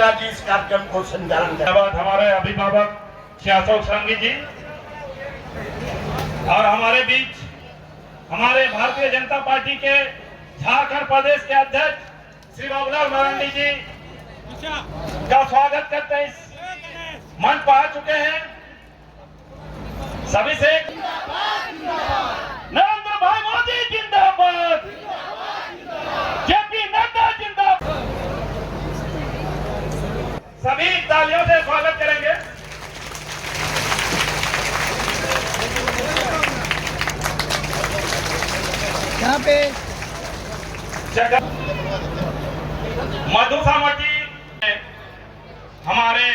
मीना जी इस कार्यक्रम को संचालन करें। हमारे अभिभावक श्री अशोक संघवी जी और हमारे बीच हमारे भारतीय जनता पार्टी के झारखंड प्रदेश के अध्यक्ष श्री बाबूलाल मरांडी जी का स्वागत करते हैं। इस मंच पर आ चुके हैं। सभी से नरेंद्र भाई मोदी जिंदाबाद, जेपी नड्डा जिंदाबाद। सभी तालियों से स्वागत करेंगे। यहाँ पे मधु सामर्जी हमारे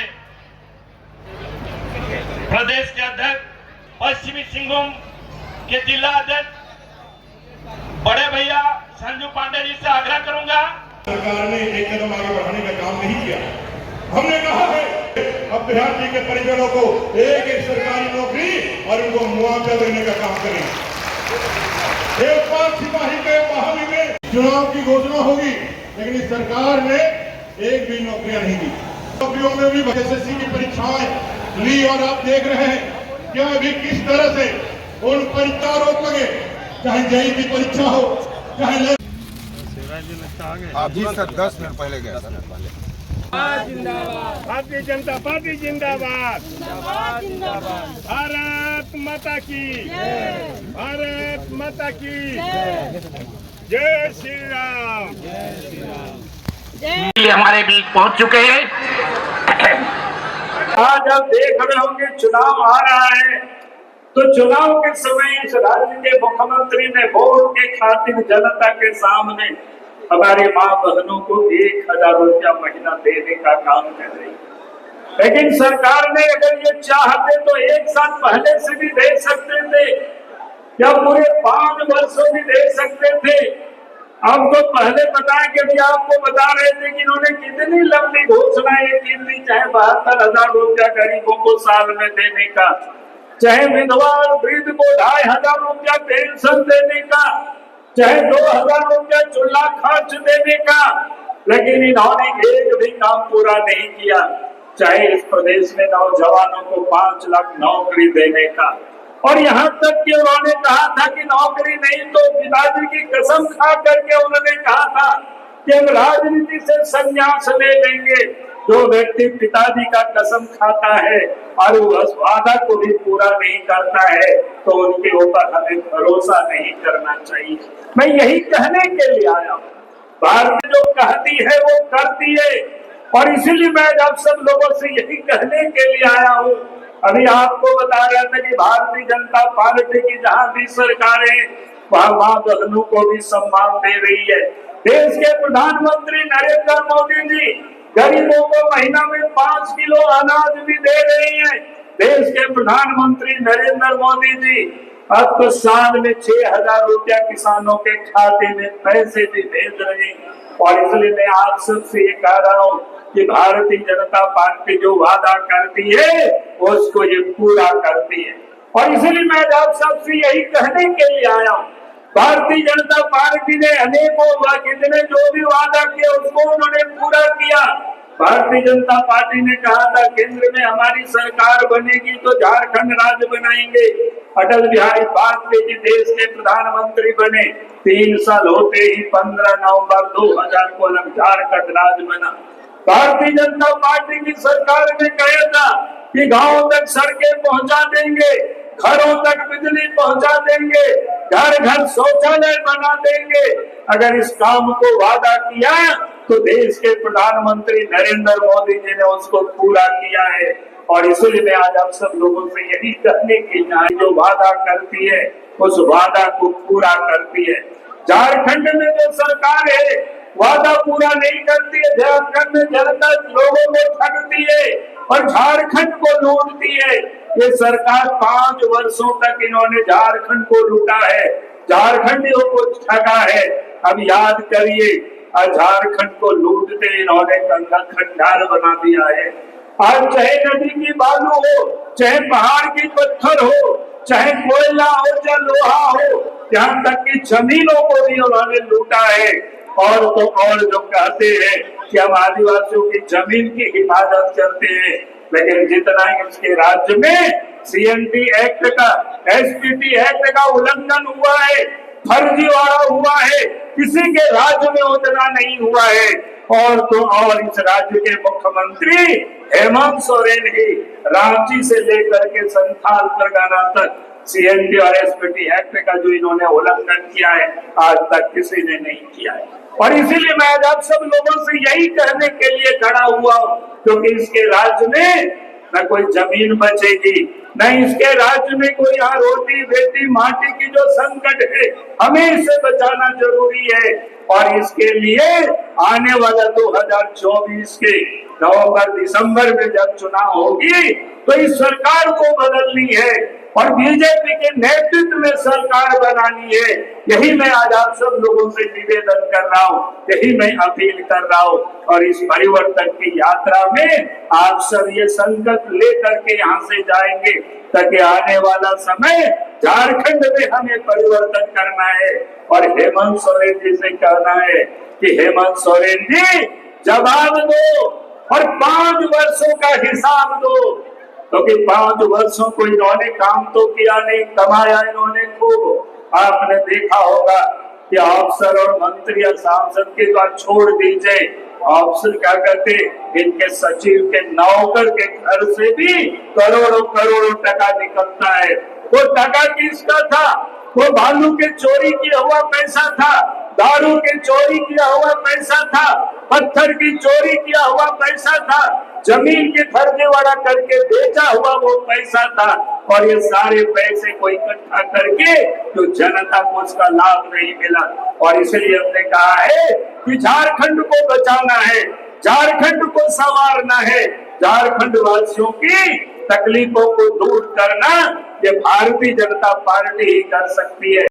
प्रदेश के अध्यक्ष, पश्चिमी सिंहभूम के जिला अध्यक्ष बड़े भैया संजू पांडे जी से आग्रह करूंगा। सरकार ने एक कदम आगे बढ़ाने का काम नहीं किया। हमने कहा है अब बिहार जी के परिजनों को एक एक सरकारी नौकरी और उनको मुआवजा देने का काम करें। एक बार सिपाही के बहाली में चुनाव की घोषणा होगी, लेकिन इस सरकार ने एक भी नौकरियां नहीं दी। नौकरियों में भी एसएससी की परीक्षाएं ली और आप देख रहे हैं क्या अभी किस तरह से उन परीक्षा रोक लगे, चाहे जेईई की परीक्षा हो चाहे अभी सर 10 मिनट पहले गया सर। भारतीय जनता पार्टी जिंदाबाद, भारत माता की, भारत माता की जय श्री राम। हमारे बीच पहुंच चुके हैं। आज आप देख रहे होंगे चुनाव आ रहा है, तो चुनाव के समय इस राज्य के मुख्यमंत्री ने वोट के खातिर जनता के सामने हमारे माँ बहनों को 1000 रुपया महीना देने का काम कर रही है। लेकिन सरकार ने अगर ये चाहते तो 1 साल पहले से भी दे सकते थे या पूरे 5 वर्षों भी दे सकते थे। आपको पहले बताया कि अभी आपको बता रहे थे कि इन्होंने कितनी लंबी घोषणाएं की थी, चाहे 72,000 रुपया गरीबों को साल में देने का, चाहे विधवा और वृद्ध को 2,500 रुपया पेंशन देने का, चाहे 2,000 रुपया चूल्हा खर्च देने का, लेकिन इन्होंने एक भी काम पूरा नहीं किया। चाहे इस प्रदेश में नौजवानों को 5 लाख नौकरी देने का, और यहाँ तक कि उन्होंने कहा था कि नौकरी नहीं तो पिताजी की कसम खा करके उन्होंने कहा था कि हम राजनीति से संन्यास ले लेंगे। जो व्यक्ति पिताजी का कसम खाता है और उस वादा को भी पूरा नहीं करता है तो उनके ऊपर हमें भरोसा नहीं करना चाहिए। मैं यही कहने के लिए आया हूँ, भारत जो कहती है वो करती है, और इसीलिए मैं आप सब लोगों से यही कहने के लिए आया हूँ। अभी आपको बता रहा था कि भारतीय जनता पार्टी की जहाँ भी सरकारें वहाँ माँ बहनों को भी सम्मान दे रही है। देश के प्रधानमंत्री नरेंद्र मोदी जी गरीबों को महीना में 5 किलो अनाज भी दे रही है। देश के प्रधानमंत्री नरेंद्र मोदी जी अब तो साल में 6,000 रुपया किसानों के खाते में पैसे भी भेज रहे हैं। और इसलिए मैं आप सबसे ये कह रहा हूँ कि भारतीय जनता पार्टी जो वादा करती है उसको ये पूरा करती है, और इसलिए मैं आप सबसे यही कहने के लिए आया हूँ। भारतीय जनता पार्टी ने अनेकों कितने जो भी वादा किया उसको उन्होंने पूरा किया। भारतीय जनता पार्टी ने कहा था केंद्र में हमारी सरकार बनेगी तो झारखंड राज्य बनाएंगे। अटल बिहारी वाजपेयी जी देश के प्रधानमंत्री बने, 3 साल होते ही 15 नवंबर 2000 को झारखंड राज्य बना। भारतीय जनता पार्टी की सरकार ने कहा था कि गांवों तक सड़कें पहुंचा देंगे, घरों तक बिजली पहुंचा देंगे, घर घर शौचालय बना देंगे। अगर इस काम को वादा किया तो देश के प्रधानमंत्री नरेंद्र मोदी जी ने उसको पूरा किया है। और इसलिए मैं आज आप सब लोगों से यही कहने की जो वादा करती है उस वादा को पूरा करती है। झारखंड में जो सरकार है वादा पूरा नहीं करती है, झारखंड में जनता लोगों को ठगती है और झारखंड को लूटती है। ये सरकार 5 वर्षों तक इन्होंने झारखंड को लूटा है, झारखंडियों को ठगा है। अब याद करिए, झारखंड को लूटते इन्होंने गंगा खंडार बना दिया है। आज चाहे नदी की बालू हो, चाहे पहाड़ की पत्थर हो, चाहे कोयला हो या लोहा हो, यहाँ तक कि जमीनों को भी उन्होंने लूटा है। और तो और जो कहते हैं कि हम आदिवासियों की जमीन की हिफाजत करते हैं, लेकिन जितना इसके राज्य में सीएनटी एक्ट का, एसपीटी एक्ट का उल्लंघन हुआ है, फर्जीवाड़ा हुआ है, किसी के राज्य में उतना नहीं हुआ है। और तो और इस राज्य के मुख्यमंत्री हेमंत सोरेन ही रांची से लेकर के संथाल परगना तक सीएनटी और एसपीटी एक्ट का जो इन्होंने उल्लंघन किया है, आज तक किसी ने नहीं किया है। और इसीलिए मैं आज आप सब लोगों से यही कहने के लिए खड़ा हुआ हूं, क्योंकि इसके राज्य में न कोई जमीन बचेगी, न इसके राज्य में कोई यहाँ रोटी बेटी माटी की जो संकट है, हमें इसे बचाना जरूरी है। और इसके लिए आने वाला 2024 के नवंबर दिसंबर में जब चुनाव होगी तो इस सरकार को बदलनी है और बीजेपी के नेतृत्व में सरकार बनानी है। यही मैं आज आप सब लोगों से निवेदन कर रहा हूँ, यही मैं अपील कर रहा हूँ। और इस परिवर्तन की यात्रा में आप सब ये संकल्प लेकर के यहाँ से जाएंगे, ताकि आने वाला समय झारखंड में हमें परिवर्तन करना है। और हेमंत सोरेन जी से कहना है कि हेमंत सोरेन जी जवाब दो और 5 वर्षों का हिसाब दो, क्योंकि 5 वर्षों को इन्होंने काम तो किया नहीं, कमाया इन्होंने खूब। आपने देखा होगा कि अफसर और मंत्री या सांसद के द्वारा छोड़ दीजिए, अफसर क्या करते, इनके सचिव के नौकर के घर से भी करोड़ों करोड़ों टका निकलता है। वो टका किसका था? वो बालू के चोरी किया हुआ पैसा था, दारू के चोरी किया हुआ पैसा था, पत्थर की चोरी किया हुआ पैसा था, जमीन के फर्जीवाड़ा करके बेचा हुआ वो पैसा था। और ये सारे पैसे को इकट्ठा करके जो जनता को उसका लाभ नहीं मिला। और इसलिए हमने कहा है कि झारखंड को बचाना है, झारखंड को संवारना है, झारखंड वासियों की तकलीफों को दूर करना ये भारतीय जनता पार्टी ही कर सकती है।